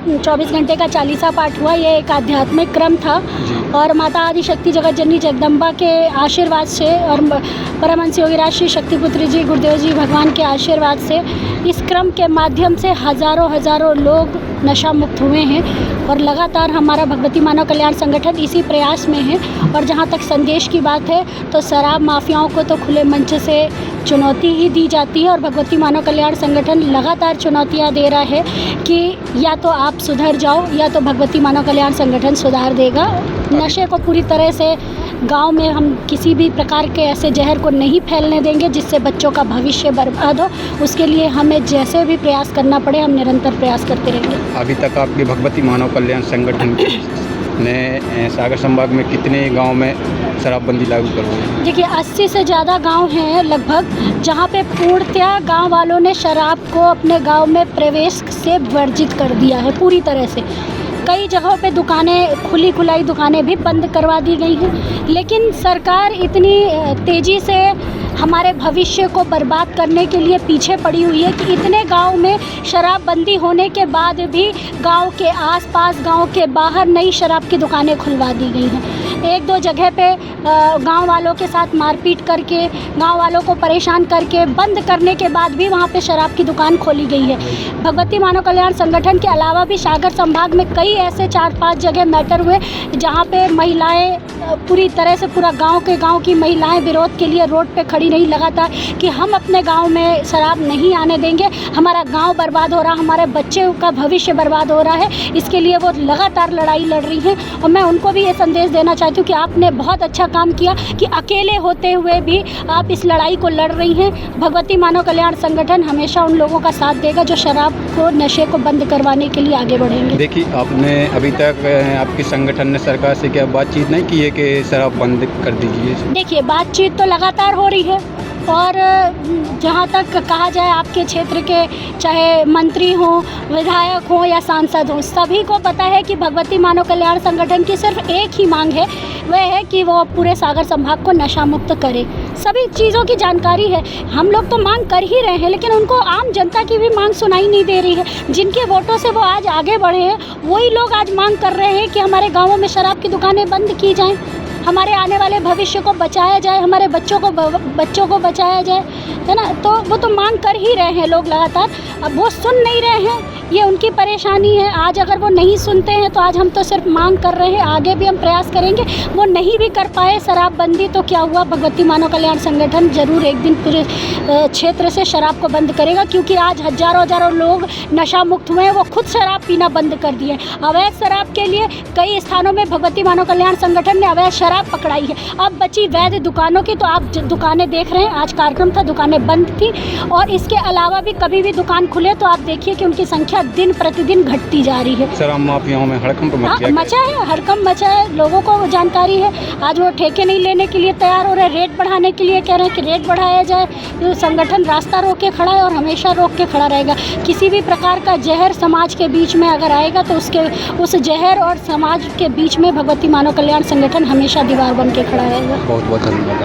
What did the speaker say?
24 घंटे का चालीसा पाठ हुआ। ये एक आध्यात्मिक क्रम था और माता आदिशक्ति जगत जननी जगदम्बा के आशीर्वाद से और परमहंस योगीराज श्री शक्तिपुत्री जी गुरुदेव जी भगवान के आशीर्वाद से इस क्रम के माध्यम से हज़ारों लोग नशा मुक्त हुए हैं और लगातार हमारा भगवती मानव कल्याण संगठन इसी प्रयास में है। और जहाँ तक संदेश की बात है तो शराब माफियाओं को तो खुले मंच से चुनौती ही दी जाती है और भगवती मानव कल्याण संगठन लगातार चुनौतियाँ दे रहा है कि या तो आप सुधर जाओ या तो भगवती मानव कल्याण संगठन सुधार देगा। नशे को पूरी तरह से गांव में हम किसी भी प्रकार के ऐसे जहर को नहीं फैलने देंगे जिससे बच्चों का भविष्य बर्बाद हो। उसके लिए हमें जैसे भी प्रयास करना पड़े हम निरंतर प्रयास करते रहेंगे। अभी तक आपकी भगवती मानव कल्याण संगठन ने सागर संभाग में कितने गांव में शराबबंदी लागू करवाई है? देखिए 80 से ज़्यादा गांव हैं लगभग जहां पे पूर्णतया गांव वालों ने शराब को अपने गांव में प्रवेश से वर्जित कर दिया है पूरी तरह से। कई जगहों पे दुकानें खुली खुलाई दुकानें भी बंद करवा दी गई हैं। लेकिन सरकार इतनी तेज़ी से हमारे भविष्य को बर्बाद करने के लिए पीछे पड़ी हुई है कि इतने गांव में शराबबंदी होने के बाद भी गांव के आसपास गांव के बाहर नई शराब की दुकानें खुलवा दी गई हैं। एक दो जगह पे गांव वालों के साथ मारपीट करके गांव वालों को परेशान करके बंद करने के बाद भी वहां पे शराब की दुकान खोली गई है। भगवती मानव कल्याण संगठन के अलावा भी सागर संभाग में कई ऐसे 4-5 जगह मैटर हुए जहां पे महिलाएं पूरी तरह से पूरा गांव की महिलाएं विरोध के लिए रोड पे खड़ी रही लगातार कि हम अपने गांव में शराब नहीं आने देंगे, हमारा गांव बर्बाद हो रहा, हमारे बच्चे का भविष्य बर्बाद हो रहा है। इसके लिए वो लगातार लड़ाई लड़ रही हैं और मैं उनको भी ये संदेश देना चाहती हूँ कि आपने बहुत अच्छा काम किया कि अकेले होते हुए भी आप इस लड़ाई को लड़ रही हैं। भगवती मानव कल्याण संगठन हमेशा उन लोगों का साथ देगा जो शराब को नशे को बंद करवाने के लिए आगे बढ़ेंगे। देखिए आपने अभी तक आपके संगठन ने सरकार से क्या बातचीत नहीं की है कि शराब बंद कर दीजिए? देखिए बातचीत तो लगातार हो रही है और जहाँ तक कहा जाए आपके क्षेत्र के चाहे मंत्री हों, विधायक हों या सांसद हों, सभी को पता है कि भगवती मानव कल्याण संगठन की सिर्फ एक ही मांग है, वह है कि वो पूरे सागर संभाग को नशा मुक्त करे। सभी चीज़ों की जानकारी है, हम लोग तो मांग कर ही रहे हैं लेकिन उनको आम जनता की भी मांग सुनाई नहीं दे रही है। जिनके वोटों से वो आज आगे बढ़े हैं वही लोग आज मांग कर रहे हैं कि हमारे गाँवों में शराब की दुकानें बंद की जाएँ, हमारे आने वाले भविष्य को बचाया जाए, हमारे बच्चों को बचाया जाए, है ना। तो वो तो मांग कर ही रहे हैं लोग लगातार। अब वो सुन नहीं रहे हैं, ये उनकी परेशानी है। आज अगर वो नहीं सुनते हैं तो आज हम तो सिर्फ मांग कर रहे हैं, आगे भी हम प्रयास करेंगे। वो नहीं भी कर पाए शराबबंदी तो क्या हुआ, भगवती मानव कल्याण संगठन जरूर एक दिन पूरे क्षेत्र से शराब को बंद करेगा, क्योंकि आज हज़ारों लोग नशा मुक्त हुए हैं, वो खुद शराब पीना बंद कर दिए। अवैध शराब के लिए कई स्थानों में भगवती मानव कल्याण संगठन ने अवैध शराब पकड़ाई है। अब बची वैध दुकानों की, तो आप दुकानें देख रहे हैं, आज कार्यक्रम था, दुकानें बंद थी। और इसके अलावा भी कभी भी दुकान खुले तो आप देखिए कि उनकी संख्या दिन प्रतिदिन घटती जा रही है। शराब माफियाओं में हड़कंप मचा है, हड़कंप मचा है, लोगों को जानकारी है। आज वो ठेके नहीं लेने के लिए तैयार हो रहे, रेट बढ़ाने के लिए कह रहे हैं कि रेट बढ़ाया जाए। तो संगठन रास्ता रोक के खड़ा है और हमेशा रोक के खड़ा रहेगा। किसी भी प्रकार का जहर समाज के बीच में अगर आएगा तो उस जहर और समाज के बीच में भगवती मानव कल्याण संगठन हमेशा दीवार बन के खड़ा रहेगा। बहुत बहुत धन्यवाद।